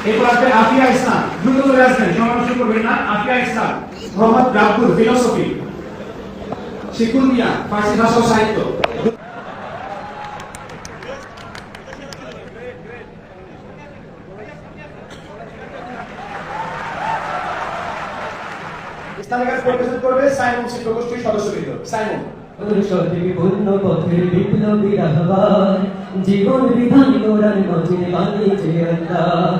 এরপর আসবে আফিয়া ইসলাম, দ্রুত চলে আসবেন, সময় নষ্ট করবেন না। আফিয়া ইসলাম, মোহাম্মদ রাব্বুল, ফিলোসফি। শিকুল মিয়া, ফার্সি ভাষা ও সাহিত্য। ইসলামিক আর্টস পরিবেশন করবে সাইমন শিক্ষাগোষ্ঠীর সদস্যবৃন্দ। সাইমন। সঠিক পূর্ণ পথের বিপ্লবী রাহবার, জীবন বিধান কোরআন মাজিদ বানিয়েছে আল্লাহ।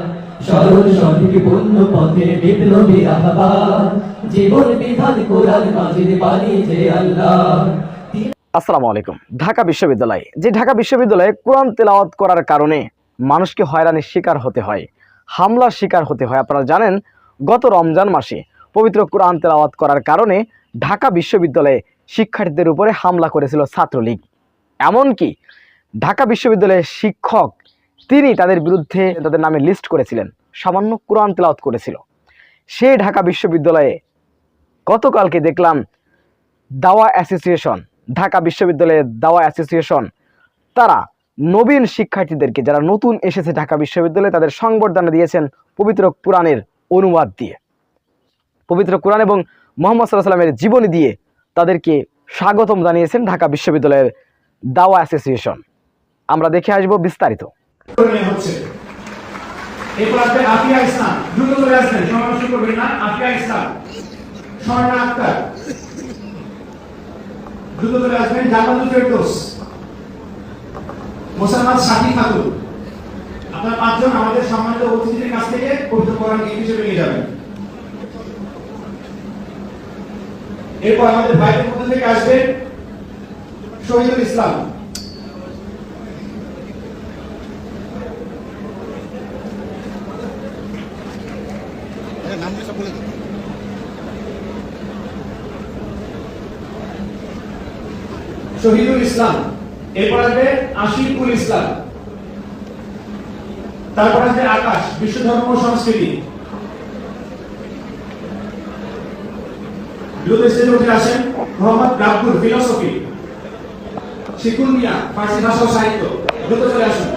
সরল সঠিক পূর্ণ পথের বিপ্লবী রাহবার, জীবন বিধান কোরআন মাজিদ বানিয়েছে আল্লাহ। আসসালামু আলাইকুম। ঢাকা বিশ্ববিদ্যালয়, যে ঢাকা বিশ্ববিদ্যালয়ে কোরআন তেলাওয়াত করার কারণে মানুষকে হয়রানির শিকার হতে হয়, হামলার শিকার হতে হয়। আপনারা জানেন গত রমজান মাসে পবিত্র কোরআন তেলাওয়াত করার কারণে ঢাকা বিশ্ববিদ্যালয়ে শিক্ষার্থীদের উপরে হামলা করেছিল ছাত্রলীগ। এমনকি ঢাকা বিশ্ববিদ্যালয়ের শিক্ষক তিনি তাদের বিরুদ্ধে তাদের নামে লিস্ট করেছিলেন, সামান্য কোরআন তেলাওয়াত করেছিল। সেই ঢাকা বিশ্ববিদ্যালয়ে গতকালকে দেখলাম দাওয়া অ্যাসোসিয়েশন, ঢাকা বিশ্ববিদ্যালয়ের দাওয়া অ্যাসোসিয়েশন, তারা নবীন শিক্ষার্থীদেরকে যারা নতুন এসেছে ঢাকা বিশ্ববিদ্যালয়ে তাদের সংবর্ধনা দিয়েছেন পবিত্র কোরআনের অনুবাদ দিয়ে, পবিত্র কোরআন এবং মুহাম্মদ সাল্লাল্লাহু আলাইহি ওয়াসাল্লামের জীবনী দিয়ে তাদেরকে স্বাগতম জানিয়েছেন ঢাকা বিশ্ববিদ্যালয়ের দাওয়া অ্যাসোসিয়েশন। আমরা দেখে আসবো বিস্তারিত। এরপর আসবে আফিয়া ইসলাম, দ্রুত চলে আসবেন, সময় নষ্ট করবেন না। আফিয়া ইসলাম, স্বর্ণা আক্তার, দ্রুত চলে আসবেন। জান্নাতুল ফেরদৌস, মোসাম্মদ শাফি খাতুন। আপনারা পাঁচজন আমাদের সম্মানিত অতিথিদের কাছ থেকে পবিত্র কোরআন গিফট হিসেবে নিয়ে যাবেন। এরপর আমাদের ভাইদের মধ্যে থেকে আসবেন শহীদুল ইসলাম, শহীদুল ইসলাম। এরপর আসবে আশিকুল ইসলাম, তারপর আসবে আকাশ, বিশ্ব ধর্ম ও সংস্কৃতি। দ্রুত স্টেজে উঠে আসেন মোহাম্মদ রাব্বুল, ফিলোসফি। শিকুল মিয়া, ফার্সি ভাষা ও সাহিত্য। দ্রুত চলে আসুন।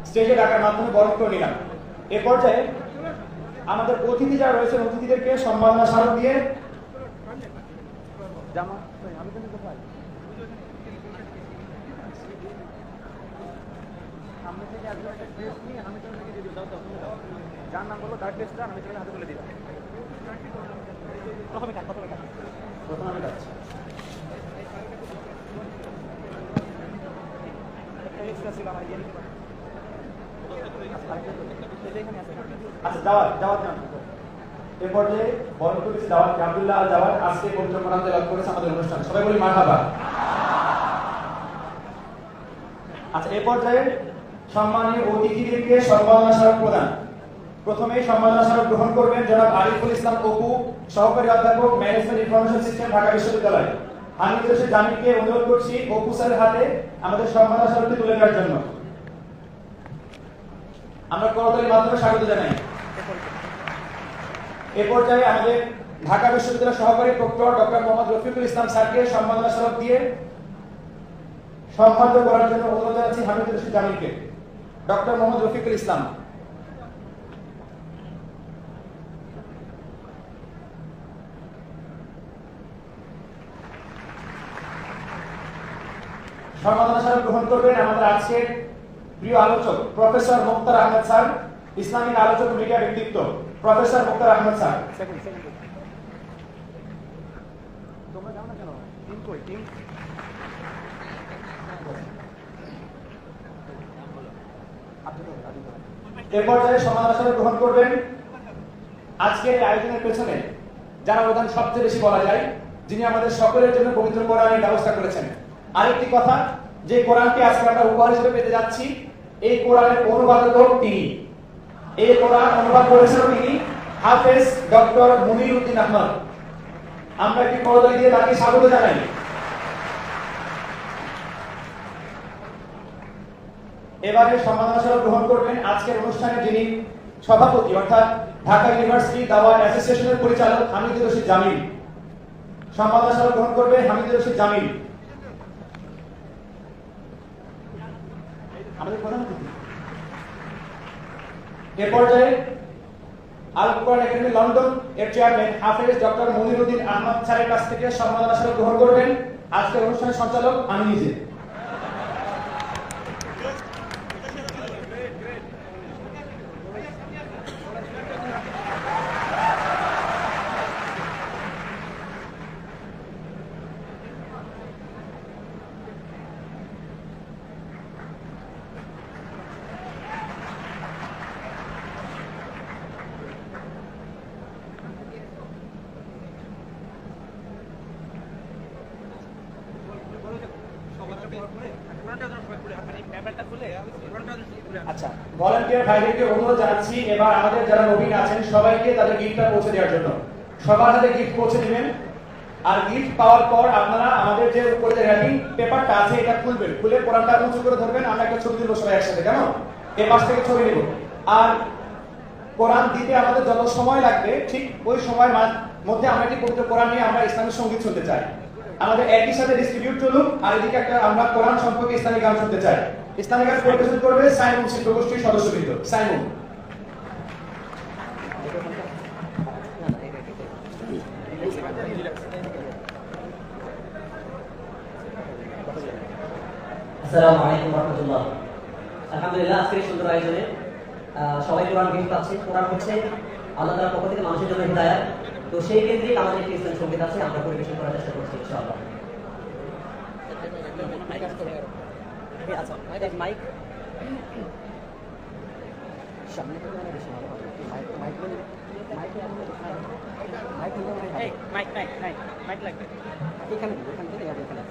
স্টেজে ডাকার মাধ্যমে বরণ করে নিলাম। এ পর্যায়ে আমাদের অতিথি যারা রয়েছেন অতিথিদেরকে সম্মাননা স্মারক দিয়ে আচ্ছা দাওয়াত দাওয়াত জানান। এই পর্যায়ে বরণ করেছি দাওয়াত আব্দুল্লাহ আল জাওয়াদ, আজকে পবিত্র কোরআন তেলাওয়াত করেছে আমাদের অনুষ্ঠান। সবাই বলি মারহাবা। আচ্ছা এই পর্যায়ে সম্মানীয় অতিথিদেরকে সম্মাননা স্মারক প্রদান। প্রথমে সম্মাননা স্মারক গ্রহণ করবেন জনাব আরিফুল ইসলাম অপু, সহকারী অধ্যাপক ম্যানেজমেন্ট ইনফরমেশন সিস্টেম, ঢাকা বিশ্ববিদ্যালয়। হামিদুর রশিদ জামিলকে অনুরোধ করছি অপু স্যারের হাতে আমাদের সম্মাননা স্মারকটি তুলে দেওয়ার জন্য। আমরা করতালির মাধ্যমে স্বাগত জানাই। এ পর্যায়ে আমাদের ঢাকা বিশ্ববিদ্যালয়ের সহকারী প্রক্টর ডক্টর মোহাম্মদ রফিকুল ইসলাম স্যারকে সম্মাননা স্মারক দিয়ে সম্মানিত করার জন্য অনুরোধ জানাচ্ছি হামিদুর রশিদ জামিলকে। ডক্টর মোহাম্মদ রফিকুল ইসলাম। সম্মাননা স্মারক গ্রহণ করবেন আমাদের আজকের প্রিয় আলোচক প্রফেসর মুক্তার আহমেদ স্যার, ইসলামিক আলোচক মিডিয়া ব্যক্তিত্ব প্রফেসর মুক্তার আহমেদ স্যার। এ পর্যায়ে সম্মাননা স্মারক গ্রহণ করবেন আজকের এই আয়োজনের পেছনে যারা অবদান সবচেয়ে বেশি বলা যায়, যিনি আমাদের সকলের জন্য পবিত্র কোরআনের ব্যবস্থা করেছেন। আরেকটি কথা, যে কোরআনটি আজকে আমরা উপহার হিসেবে পেতে যাচ্ছি, এই কোরআনের অনুবাদক তিনি। এই কোরআন অনুবাদ করেছেন তিনি হাফেজ ডক্টর মুনির উদ্দিন আহমদ। আমরা একটি করতালি দিয়ে তাকে স্বাগত জানাই। এবারে সম্মাননা স্মারক গ্রহণ করবেন আজকের অনুষ্ঠানে যিনি সভাপতি অর্থাৎ ঢাকা ইউনিভার্সিটি দাওয়া অ্যাসোসিয়েশনের পরিচালক হামিদুর রশিদ জামিল। সম্মাননা স্মারক গ্রহণ করবে হামিদুর রশিদ জামিল। আমাদের প্রধান অতিথি এ পর্যায়ে আল কোরআন একাডেমি লন্ডন এর চেয়ারম্যান হাফেজ ডক্টর মনিরুদ্দিন আহমদ স্যারের কাছ থেকে সম্মাননা স্মারক গ্রহণ করবেন আজকের অনুষ্ঠানের সঞ্চালক আমি নিজে। আচ্ছা, ভলান্টিয়ার ভাইদেরকে অনুরোধ জানাচ্ছি এবার আমাদের যারা নবীন আছেন সবাইকে তাদের গিফটটা পৌঁছে দেওয়ার জন্য। সবার হাতে গিফট পৌঁছে দিবেন। আর গিফট পাওয়ার পর আপনারা আমাদের যে উপরে যে র্যাপিং পেপারটা আছে এটা খুলবেন, খুলে কোরআনটা উঁচু করে ধরবেন। আমরা একটা ছবি তুলবো সবাই একসাথে, কেন এই পাশ থেকে ছবি নেব। আর কোরআন দিতে আমাদের যত সময় লাগবে ঠিক ওই সময়ের মধ্যে আমরা একটি পবিত্র কোরআন নিয়ে আমরা ইসলামিক সঙ্গীত শুনতে চাই। আমাদের একই সাথে ডিস্ট্রিবিউট চলুক, আর এদিকে একটা আমরা কোরআন সম্পর্কে ইসলামিক গান শুনতে চাই। ইসলামিক গান পরিবেশন করবে সাইমন শিল্পগোষ্ঠীর সদস্যবৃন্দ। সাইমন। আসসালামু আলাইকুম ওয়া রাহমাতুল্লাহ। আলহামদুলিল্লাহ, আজকের এই সুন্দর আয়োজনে সবাই কোরআন গিফট পাচ্ছে। কোরআন হচ্ছে আল্লাহ তাআলার পক্ষ থেকে মানুষের জন্য হিদায়াত। তো সেই কেন্দ্রিক আমাদের একটি ইসলামিক সঙ্গীত আছে, আমরা পরিবেশন করার চেষ্টা করছি ইনশাআল্লাহ। মাইক সামনে থেকে অনেক বেশি ভালো হবে। মাইক লাগবে এখানে, এখান থেকে এখানে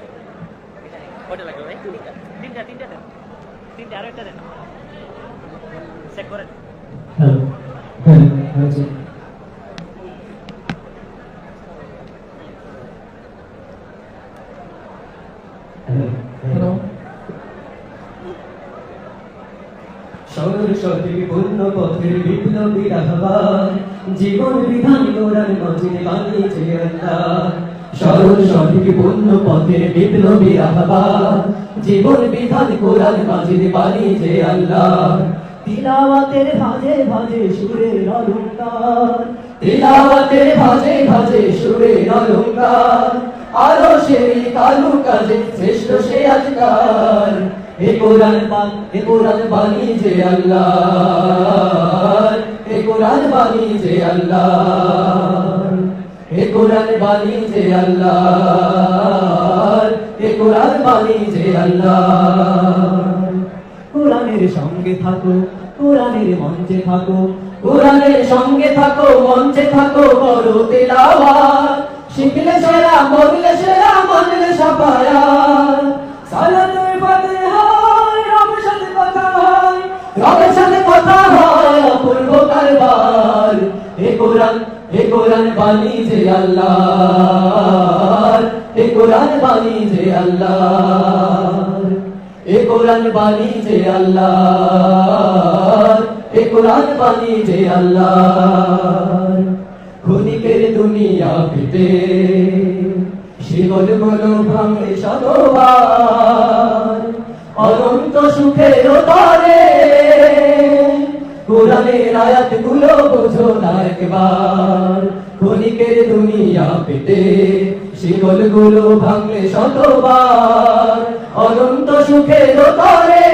কয়টা লাগবে ভাই? তিনটা দেন, তিনটা আরো একটা দেন, চেক করেন। সরল সঠিক পূর্ণ পথের বিপ্লবী রাহবার, জীবন বিধান কোরআন মাজিদে বানিয়েছে আল্লাহ। সরল সঠিক পূর্ণ পথের বিপ্লবী রাহবার, জীবন বিধান কোরআন মাজিদে বানিয়েছে আল্লাহ। তিলাওয়াতের ভাজে ভাজে সুরের অলংকার, তিলাওয়াতের ভাজে ভাজে সুরের অলংকার, আরো সেই কালু কাজে শ্রেষ্ঠ সে আজকার। এ কোরআন বানিয়েছে আল্লাহ, এ কোরআন বানিয়েছে আল্লাহ, এ কোরআন বানিয়েছে আল্লাহ, এ কোরআন বানিয়েছে আল্লাহ। কোরআনের সঙ্গে থাকো, কোরআনের মঞ্চে থাকো, কোরআনের সঙ্গে থাকো, মঞ্চে থাকো, করো তিলাওয়াত। শিখলে সেরা, বললে সেরা, মানলে সাফায়াত। সালাতুল ফাতিহা রবের সাথে কথা হয়, রবের সাথে কথা হয় অপূর্ব কারবার। এ কোরআন বানিয়েছে আল্লাহ, এ কোরআন বানিয়েছে আল্লাহ, এ কোরআন বানিয়েছে আল্লাহ, এ কোরআন বানিয়েছে আল্লাহ। ক্ষণিকের দুনিয়া পেতে শিকল গুলো ভাঙে শতবার, অনন্ত সুখের তরে কোরআনের আয়াত গুলো বোঝো না একবার। ক্ষণিকের দুনিয়া পেতে শিকল গুলো ভাঙলে শতবার, অনন্ত সুখের তরে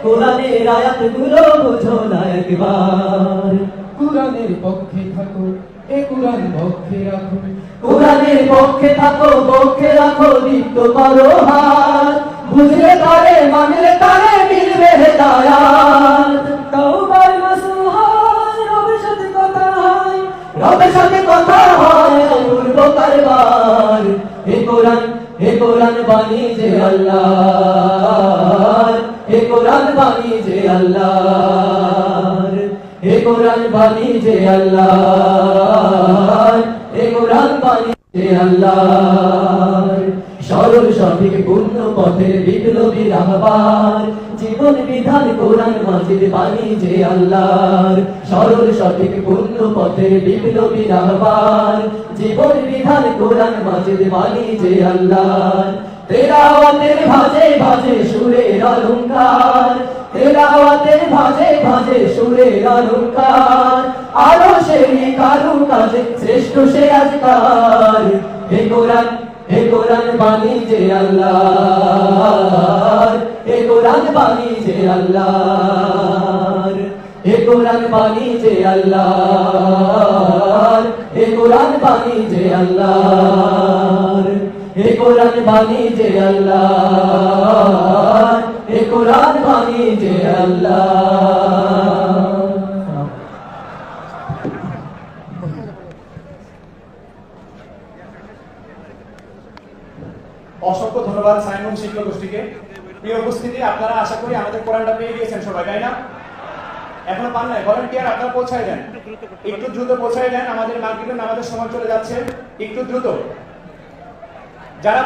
কোরআনের আয়াত গুলো বোঝো না একবার। কোরআনের পক্ষে থাকো, এ কোরআন পক্ষে রাখো, কোরআনের পক্ষে থাকো, পক্ষে রাখো, দীপ্ত করো হাত। বুঝলে তারে, মানলে তারে, মিলবে হেদায়াত। তওবার মাসুহায় রবের সাথে কথা হয়, রবের সাথে কথা হয় অপূর্ব কারবার। এ কোরআন বানিয়েছে আল্লাহ, এ কোরআন বানিয়েছে আল্লাহ, এ কোরআন বানিয়েছে আল্লাহ, এ কোরআন বানিয়েছে আল্লাহ। সরল সঠিক পূর্ণ পথের বিপ্লবী রাহবার, জীবন জীবন বিধান কোরআন মাজিদ বাণী যে আল্লাহর সরল সঠিক পূর্ণ পথের বিপ্লবী রাহবার জীবন বিধান কোরআন মাজিদ বাণী যে আল্লাহর তেলাওয়াতের ভাজে ভাজে সুরের অলংকার তেলাওয়াতের ভাজে ভাজে সুরের অলংকার আরো সেই কারু কাজে শ্রেষ্ঠ সে আজকার হে কোরআন বাণী যে আল্লাহর হে কোরআন বাণী যে আল্লাহর হে কোরআন বাণী যে আল্লাহর হে কোরআন বাণী যে আল্লাহর হে কোরআন বাণী যে আল্লাহর হে কোরআন বাণী যে আল্লাহর। অসংখ্য ধন্যবাদ সাইমন শিক্ষক গোষ্ঠীকে। প্রিয় উপস্থিতি, আপনারা আশা করি আমাদের কোরআনটা পেয়ে গিয়েছেন সবাই, তাই না? এখনো পান নাই? ভলান্টিয়ার আপনারা পৌঁছায় দেন, একটু দ্রুত পৌঁছায় দেন, আমাদের মাগরিবের নামাজের সময় চলে যাচ্ছে, একটু দ্রুত। যারা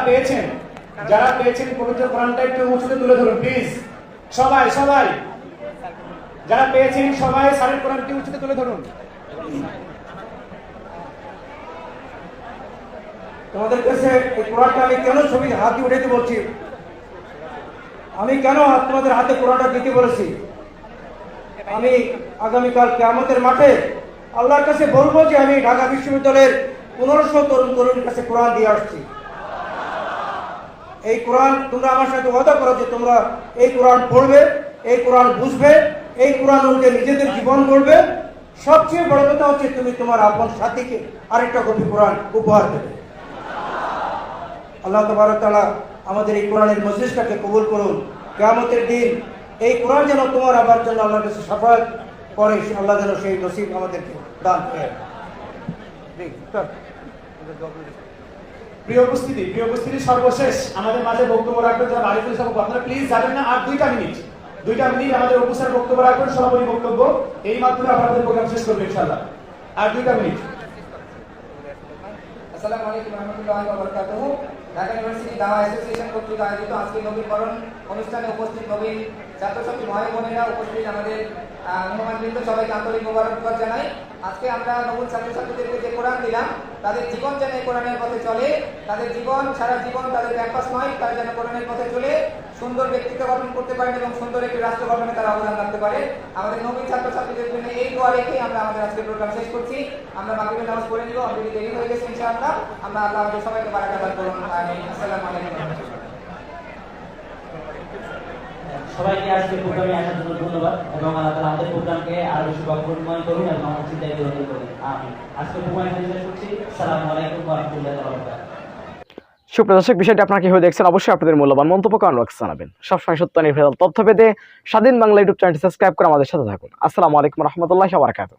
পেয়েছেন পবিত্র কোরআনটা একটু উঁচুতে তুলে ধরুন প্লিজ, সবাই যারা পেয়েছেন সবাই স্যারের কোরআনটি উঁচুতে তুলে ধরুন। তোমাদের কাছে এই কোরআনটা আমি কেন ছবি হাতে উঠাইতে বলছি, আমি কেন তোমাদের হাতে কোরআনটা দিতে বলেছি, আমি আগামীকাল কিয়ামতের মাঠে আল্লাহর কাছে বলবো যে আমি ঢাকা বিশ্ববিদ্যালয়ের 1500 তরুণের কাছে কোরআন দিয়ে আসছি। এই কোরআন তোমরা আমার সাথে ওয়াদা করো যে তোমরা এই কোরআন পড়বে, এই কোরআন বুঝবে, এই কোরআন অনুযায়ী নিজেদের জীবন গড়বে। সবচেয়ে বড় কথা হচ্ছে তুমি তোমার আপন সাথীকে আরেকটা কপি কোরআন উপহার দেবে। আল্লাহ তাবারক তাআলা আমাদের এই কোরআনের মজলিসটাকে কবুল করুন। কিয়ামতের দিন এই কোরআন যেন তোমার আবার জন্য আল্লাহর কাছে শাফাআত করে, আল্লাহ যেন সেই নসিব আমাদেরকে দান করে। প্রিয় উপস্থিতি সর্বশেষ আমাদের মাঝে বক্তব্য রাখবেন যারা আরিফুল সাহেব। আপনারা প্লিজ যাবেন না, আর 2টা মিনিট আমাদের অফিসার বক্তব্য রাখবেন, সভাপতি বক্তব্য, এই মাধ্যমে আপনাদের প্রোগ্রাম শেষ করবেন ইনশাআল্লাহ। আর 2টা মিনিট। আসসালামু আলাইকুম ওয়া রাহমাতুল্লাহি ওয়া বারাকাতুহু। ঢাকা ইউনিভার্সিটি দাওয়া অ্যাসোসিয়েশন কর্তৃক আয়োজিত আজকে নবীকরণ অনুষ্ঠানে উপস্থিত নবীন ছাত্রছাত্রী ভাই বোনেরা, উপস্থিত আমাদের মেহমানবৃন্দ, সবাইকে আন্তরিক মোবারকবাদ জানাই। আজকে আমরা নবীন ছাত্রছাত্রীদেরকে যে কোরআন দিলাম, তাদের জীবন যেন এই কোরআনের পথে চলে, তাদের জীবন সারা জীবন তাদের ক্যাম্পাস নয়, তারা যেন কোরআনের পথে চলে সুন্দর ব্যক্তিত্ব গঠন করতে পারেন এবং সুন্দর একটি রাষ্ট্র গঠনে তারা অবদান রাখতে পারে। আমাদের নবীন ছাত্রছাত্রীদের জন্য এই দোয়া রেখে আমরা আমাদের আজকের প্রোগ্রাম শেষ করছি। আমরা মাগরিবের নামাজ পড়ে নিব, অলরেডি দেরি হয়ে গেছে ইনশাআল্লাহ। আমরা আল্লাহ আমাদের সবাইকে বারাকাত দান করুন, আমিন। আসসালামু আলাইকুম। সবাইকে আজকে প্রোগ্রামে আসার জন্য ধন্যবাদ এবং আল্লাহ তাআলা আমাদের প্রোগ্রামকে আরো বেশি গঠনময় করুন এবং আমাদের চিন্তায় গ্রহণ করুন, আমিন। আজকে প্রোগ্রাম শেষ করছি। আসসালামু আলাইকুম ওয়া রাহমাতুল্লাহি ওয়া বারাকাতুহু। সুপ্রিয় দর্শক, বিষয়টি আপনারা কিভাবে দেখছেন অবশ্যই আপনাদের মূল্যবান মন্তব্য কমেন্ট বক্সে জানাবেন। সবসময় সত্য নির্ভেজাল তথ্য পেতে স্বাধীন বাংলা ইউটিউব চ্যানেলটি সাবস্ক্রাইব করে আমাদের সাথে থাকুন। আসসালামু আলাইকুম ওয়া রাহমাতুল্লাহি ওয়া বারাকাতুহু।